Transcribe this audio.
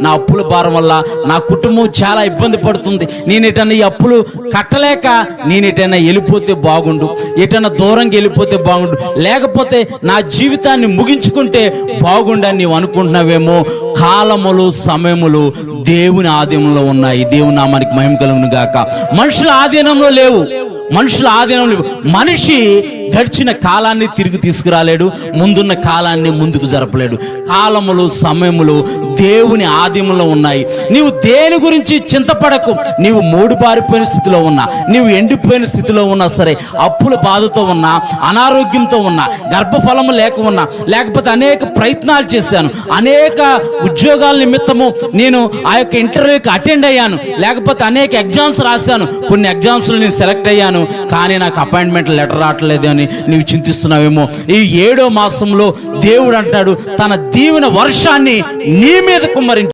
నా అప్పుల భారం వల్ల నా కుటుంబం చాలా ఇబ్బంది పడుతుంది, నేను ఎటన్నా ఈ అప్పులు కట్టలేక నేను ఎటైనా వెళ్ళిపోతే బాగుండు, ఎటైనా దూరంగా వెళ్ళిపోతే బాగుండు, లేకపోతే నా జీవితాన్ని ముగించుకుంటే బాగుండని నీవు అనుకుంటున్నావేమో. కాలములు సమయములు దేవుని ఆధీనంలో ఉన్నాయి. దేవుని నామానికి మహిమ కలుగును గాక. మనుషుల ఆధీనంలో లేవు, మనుషుల ఆధీనంలో లేవు. మనిషి గడిచిన కాలాన్ని తిరిగి తీసుకురాలేడు, ముందున్న కాలాన్ని ముందుకు జరపలేడు. కాలములు సమయములు దేవుని ఆధీనంలో ఉన్నాయి. నీవు దేని గురించి చింతపడకు. నీవు మూడుబారిపోయిన స్థితిలో ఉన్నా, నీవు ఎండిపోయిన స్థితిలో ఉన్నా సరే, అప్పుల బాధతో ఉన్నా, అనారోగ్యంతో ఉన్నా, గర్భఫలము లేక ఉన్నా, లేకపోతే అనేక ప్రయత్నాలు చేశాను, అనేక ఉద్యోగాల నిమిత్తము నేను ఆ యొక్క ఇంటర్వ్యూకి అటెండ్ అయ్యాను, లేకపోతే అనేక ఎగ్జామ్స్ రాశాను, కొన్ని ఎగ్జామ్స్లో నేను సెలెక్ట్ అయ్యాను, కానీ నాకు అపాయింట్మెంట్ లెటర్ రావట్లేదు అని నీవు చింతిస్తున్నావేమో. ఈ 7వ మాసంలో దేవుడు అంటాడు తన దీవెన వర్షాన్ని నీ మీద కుమ్మరించి